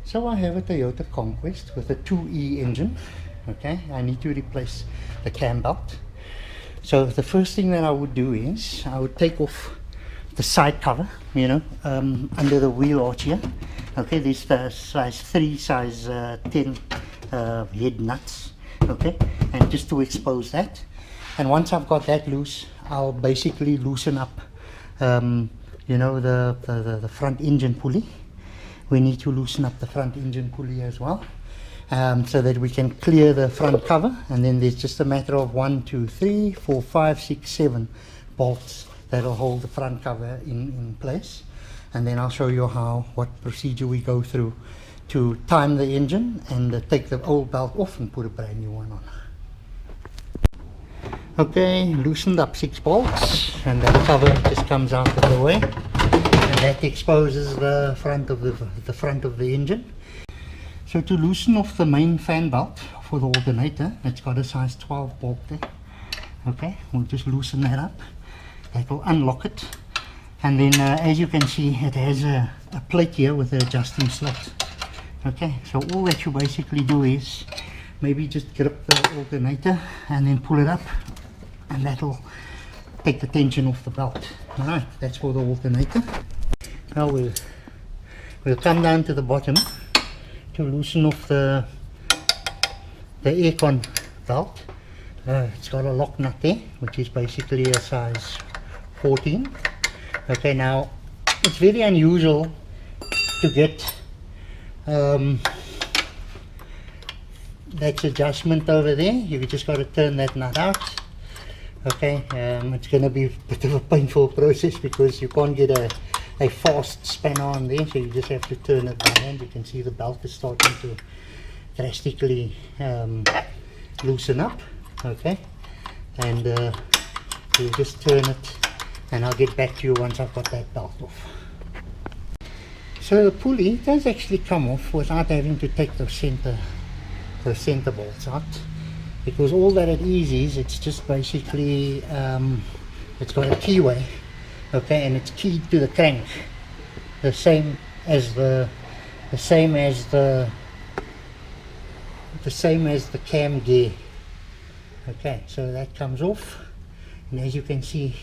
So I have a Toyota Conquest with a 2E engine. Okay, I need to replace the cam belt. So the first thing that I would do is I would take off the side cover, under the wheel arch here. Okay, these size 3, size 10 head nuts. Okay, and just to expose that. And once I've got that loose, I'll basically loosen up, the front engine pulley. We need to loosen up the front engine pulley as well, so that we can clear the front cover. And then there's just a matter of 1, 2, 3, 4, 5, 6, 7 bolts that will hold the front cover in place. And then I'll show you what procedure we go through to time the engine and take the old belt off and put a brand new one on. Okay, loosened up 6 bolts, and that cover just comes out of the way, and that exposes the front of the engine. So to loosen off the main fan belt for the alternator, it's got a size 12 bolt there. Okay, we'll just loosen that up. That will unlock it, and then as you can see, it has a plate here with an adjusting slot. Okay, so all that you basically do is maybe just grip the alternator and then pull it up, and that'll take the tension off the belt. Alright, that's for the alternator. Now we'll come down to the bottom to loosen off the aircon belt. It's got a lock nut there, which is basically a size 14. Okay, now it's very unusual to get that adjustment over there. You just got to turn that nut out. Okay, it's going to be a bit of a painful process because you can't get a fast spanner on there, so you just have to turn it by hand. You can see the belt is starting to drastically loosen up. Okay, and you just turn it, and I'll get back to you once I've got that belt off. So the pulley does actually come off without having to take those center bolts out, because all that it is it's just basically it's got a keyway, okay, and it's keyed to the crank, the same as the cam gear. Okay, so that comes off, and as you can see,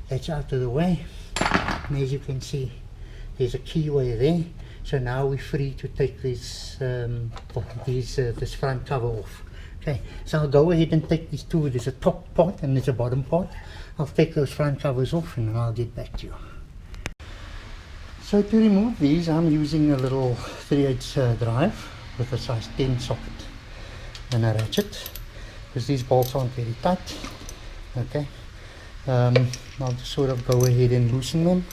that's out of the way, and as you can see, there's a keyway there. So now we're free to take this front cover off. Okay, so I'll go ahead and take these two. There's a top part and there's a bottom part. I'll take those front covers off, and then I'll get back to you. So to remove these, I'm using a little 3/8 drive with a size 10 socket and a ratchet, because these bolts aren't very tight. Okay, I'll just sort of go ahead and loosen them,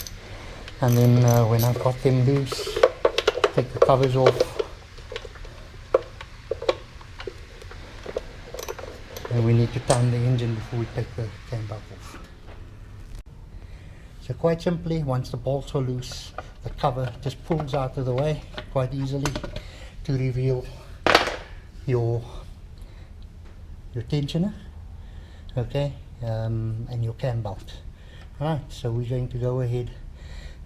and then when I've got them loose, take the covers off. And we need to time the engine before we take the cam belt off. So quite simply, once the bolts are loose, the cover just pulls out of the way quite easily to reveal your tensioner, okay, and your cam belt. Alright, so we're going to go ahead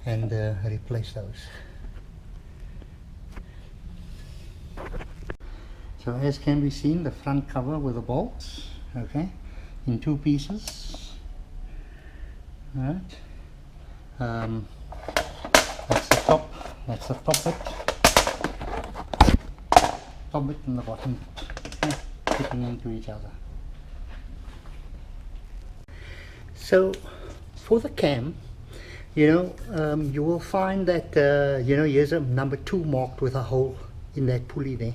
and replace those. So as can be seen, the front cover with the bolts, okay, in 2 pieces. Alright, that's the top bit, and the bottom bit, okay, fitting into each other. So for the cam, you will find that here's a number 2 marked with a hole in that pulley there.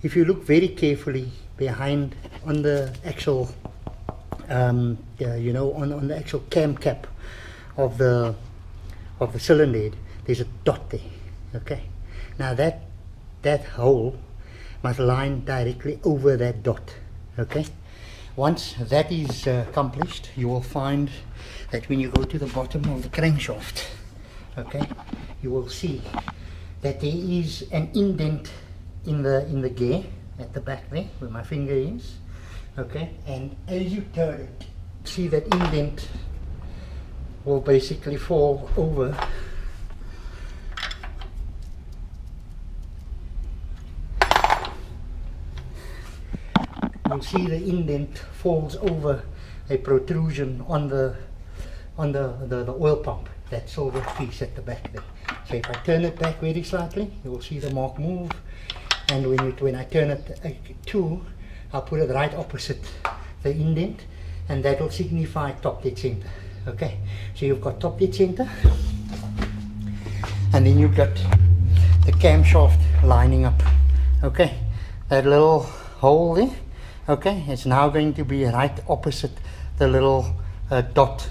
If you look very carefully behind on the actual on the actual cam cap of the cylinder head, there's a dot there. Okay, now that hole must line directly over that dot. Okay, once that is accomplished, you will find that when you go to the bottom of the crankshaft, okay, you will see that there is an indent in the gear at the back there where my finger is. Okay, and as you turn it, see that indent will basically fall over see the indent falls over a protrusion on the oil pump, that silver piece at the back there. So if I turn it back very slightly, you will see the mark move, and when I turn it to, I'll put it right opposite the indent, and that will signify top dead center. Okay, so you've got top dead center, and then you've got the camshaft lining up. Okay, that little hole there, okay, it's now going to be right opposite the little dot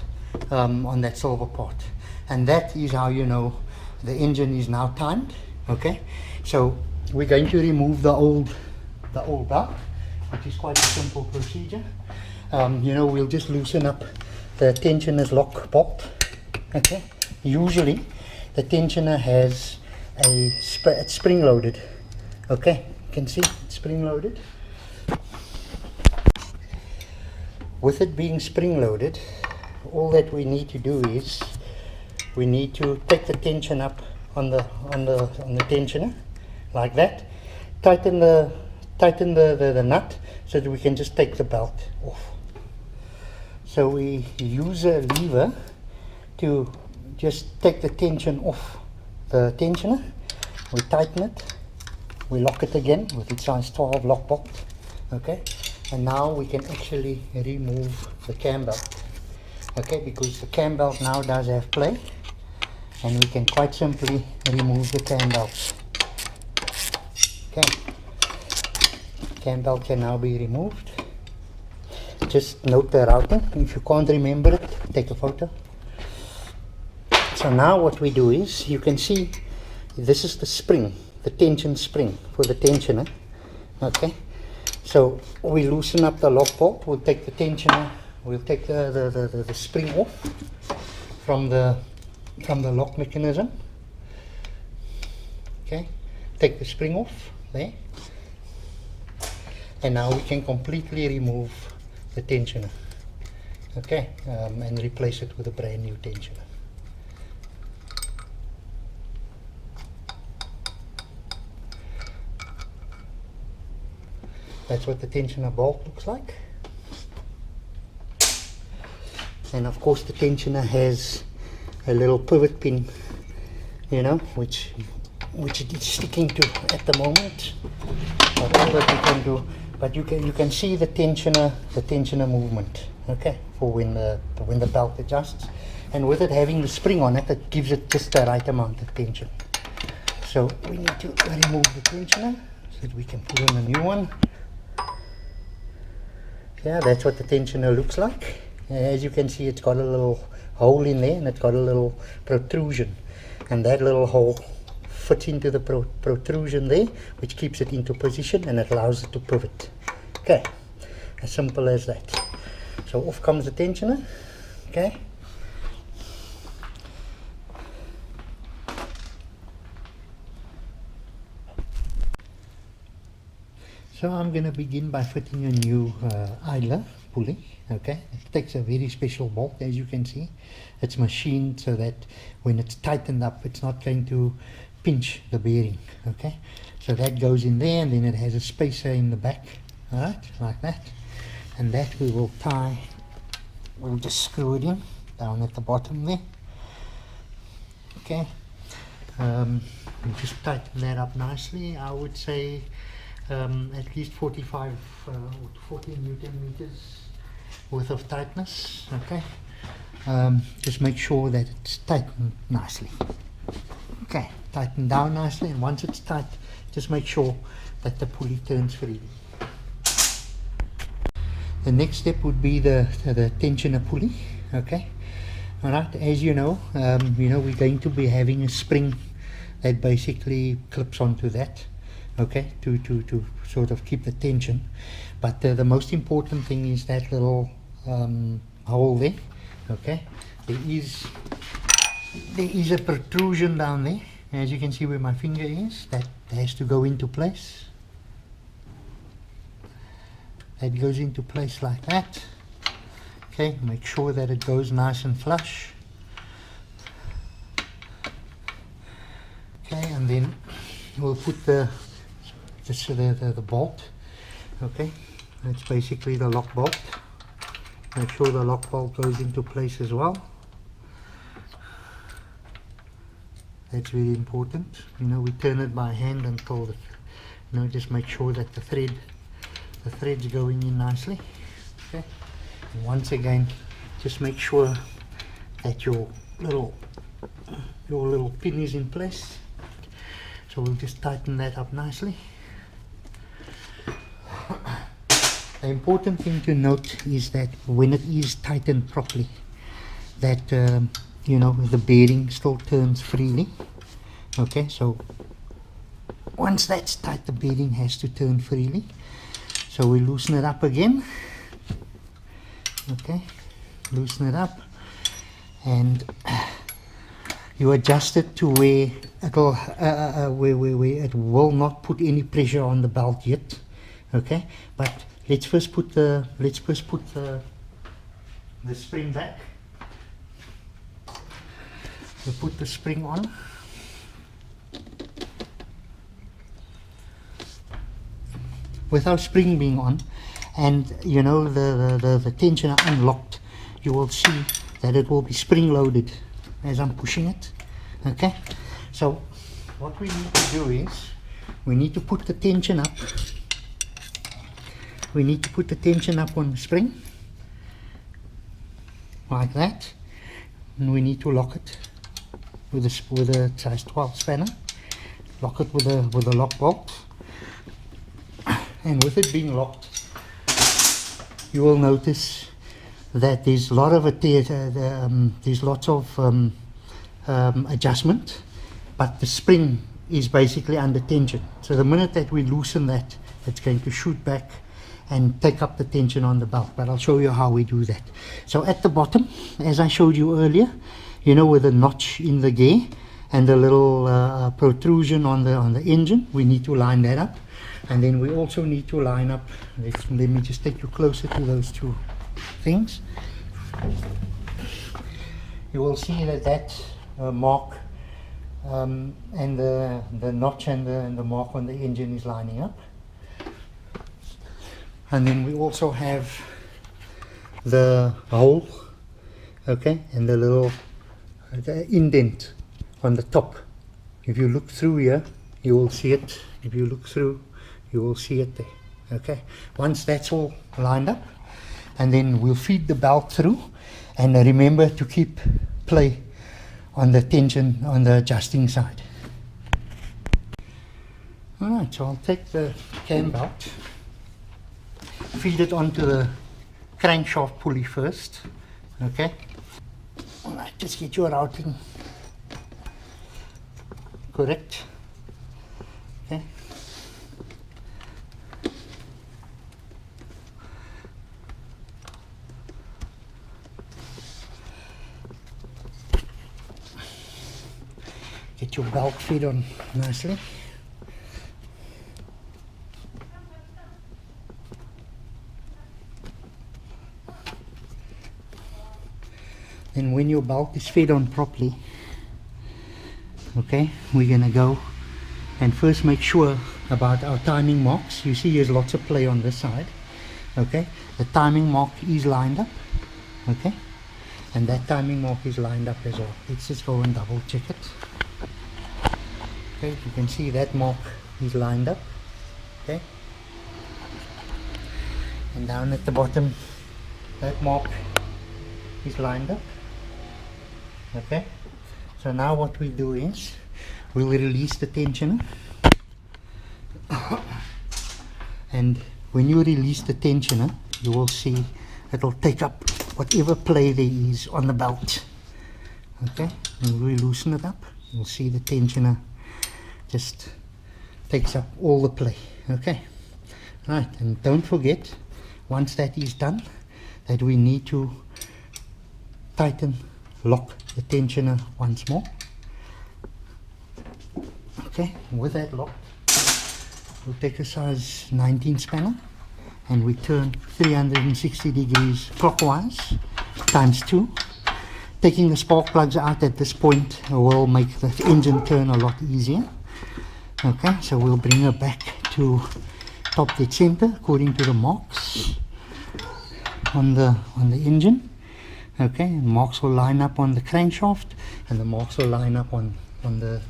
on that silver part, and that is how you know the engine is now timed. Okay, so we're going to remove the old belt, which is quite a simple procedure. You know, we'll just loosen up the tensioner's lock bolt. Okay, usually the tensioner has it's spring loaded. Okay, you can see it's spring loaded. With it being spring loaded, all that we need to do is we need to take the tension up on the tensioner like that, tighten the nut so that we can just take the belt off. So we use a lever to just take the tension off the tensioner. We tighten it, we lock it again with its size 12 lock bolt. Okay, and now we can actually remove the cam belt. Okay, because the cam belt now does have play, and we can quite simply remove the cam belt. Okay, cam belt can now be removed. Just note the routing. If you can't remember it, take a photo. So now what we do is, you can see this is the spring, the tension spring for the tensioner. Okay, so we loosen up the lock bolt. We'll take the tensioner, we'll take the spring off from the lock mechanism. Okay, take the spring off there, and now we can completely remove the tensioner. Okay, and replace it with a brand new tensioner. That's what the tensioner bolt looks like. And of course the tensioner has a little pivot pin, you know, which it is sticking to at the moment. But all that we can do, but you can see the tensioner movement. Okay, for when the belt adjusts, and with it having the spring on it, it gives it just the right amount of tension. So we need to remove the tensioner so that we can put in a new one. Yeah, that's what the tensioner looks like. As you can see, it's got a little hole in there, and it's got a little protrusion, and that little hole fits into the protrusion there, which keeps it into position and it allows it to pivot. Okay, as simple as that. So off comes the tensioner. Okay, so I'm going to begin by fitting a new idler pulley. Okay, it takes a very special bolt. As you can see, it's machined so that when it's tightened up, it's not going to pinch the bearing. Okay, so that goes in there, and then it has a spacer in the back. All right, like that, and that we will tie. We'll just screw it in down at the bottom there. Okay, we just tighten that up nicely. I would say at least 45 or 40 Newton meters worth of tightness. Okay, just make sure that it's tightened nicely. Okay, tighten down nicely, and once it's tight, just make sure that the pulley turns freely. The next step would be the tensioner pulley. Okay, all right. As you know, we're going to be having a spring that basically clips onto that. Okay, to sort of keep the tension. But the most important thing is that little hole there. Okay, there is a protrusion down there. As you can see where my finger is, that has to go into place. That goes into place like that. Okay, make sure that it goes nice and flush. Okay, and then we'll put the bolt. Okay, That's basically the lock bolt. Make sure the lock bolt goes into place as well. That's very important. You know, we turn it by hand until the, you know, just make sure that the thread's going in nicely. Okay. And once again, just make sure that your little pin is in place. So we'll just tighten that up nicely. The important thing to note is that when it is tightened properly, that you know, the bearing still turns freely. Okay, so once that's tight, the bearing has to turn freely. So we loosen it up again. Okay, loosen it up, and you adjust it to where it'll where it will not put any pressure on the belt yet. Okay, but let's first put the spring back. We'll put the spring on. With our spring being on, and you know, the tensioner unlocked, you will see that it will be spring loaded as I'm pushing it. Okay, so what we need to do is we need to put the tension up. We need to put the tension up on the spring like that, and we need to lock it with a size 12 spanner. Lock it with a lock bolt, and with it being locked, you will notice that there's a lot of there's lots of adjustment, but the spring is basically under tension. So the minute that we loosen that, it's going to shoot back and take up the tension on the belt. But I'll show you how we do that. So at the bottom, as I showed you earlier, you know, with the notch in the gear and the little protrusion on the engine, we need to line that up. And then we also need to line up, let me just take you closer to those two things. You will see that mark and the notch and the mark on the engine is lining up. And then we also have the hole, okay, and the little indent on the top. If you look through here, you will see it. If you look through, you will see it there. Okay, once that's all lined up, and then we'll feed the belt through, and remember to keep play on the tension on the adjusting side. Alright, so I'll take the cam belt, feed it onto the crankshaft pulley first. Okay, alright, just get your routing correct. Okay, get your belt feed on nicely. And when your belt is fed on properly, okay, we're gonna go and first make sure about our timing marks. You see there's lots of play on this side. Okay, the timing mark is lined up. Okay, and that timing mark is lined up as well. Let's just go and double check it. Okay, you can see that mark is lined up. Okay, and down at the bottom, that mark is lined up. Okay, so now what we do is we'll release the tensioner, and when you release the tensioner, you will see it'll take up whatever play there is on the belt. Okay, and we loosen it up, you'll see the tensioner just takes up all the play. Okay, right, and don't forget, once that is done, that we need to tighten, lock the tensioner once more. Okay, with that locked, we'll take a size 19 spanner and we turn 360 degrees clockwise times 2. Taking the spark plugs out at this point will make the engine turn a lot easier. Okay, so we'll bring her back to top dead center according to the marks on the engine. Okay, and marks will line up on the crankshaft, and the marks will line up on the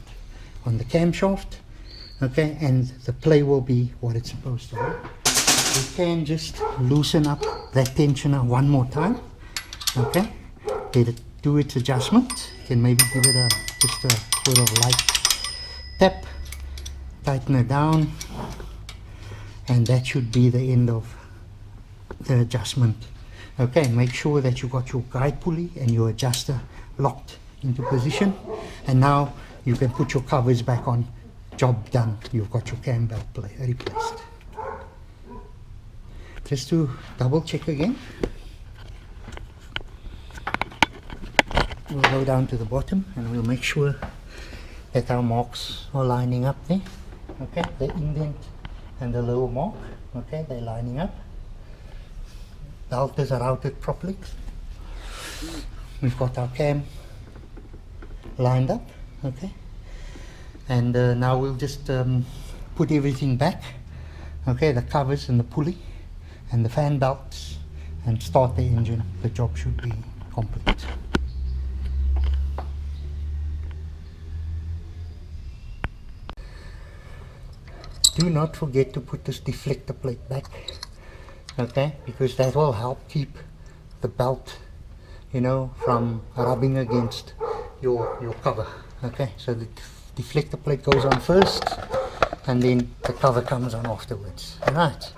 camshaft. Okay, and the play will be what it's supposed to be. You can just loosen up that tensioner one more time. Okay, let it do its adjustment. You can maybe give it just a sort of light tap, tighten it down, and that should be the end of the adjustment. Okay, make sure that you got your guide pulley and your adjuster locked into position, and now you can put your covers back on. Job done. You've got your cam belt replaced. Just to double check again, we'll go down to the bottom and we'll make sure that our marks are lining up there. Okay, the indent and the lower mark, okay, they're lining up. Belters are routed properly. We've got our cam lined up. Okay, and now we'll just put everything back. Okay, the covers and the pulley and the fan belts, and start the engine. The job should be complete. Do not forget to put this deflector plate back, okay, because that will help keep the belt, you know, from rubbing against your cover. Okay, so the deflector plate goes on first and then the cover comes on afterwards. Alright.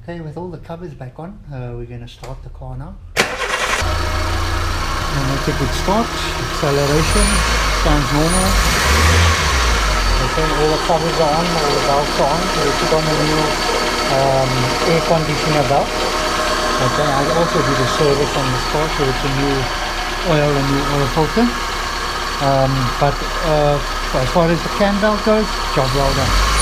Okay, with all the covers back on, we're going to start the car now. And make a good start. Acceleration sounds normal. Okay, all the covers are on, all the belts are on. So we put on a new air conditioner belt. Okay, I also did a service on this car, so it's a new oil and new oil filter. But as far as the cam belt goes, job well done.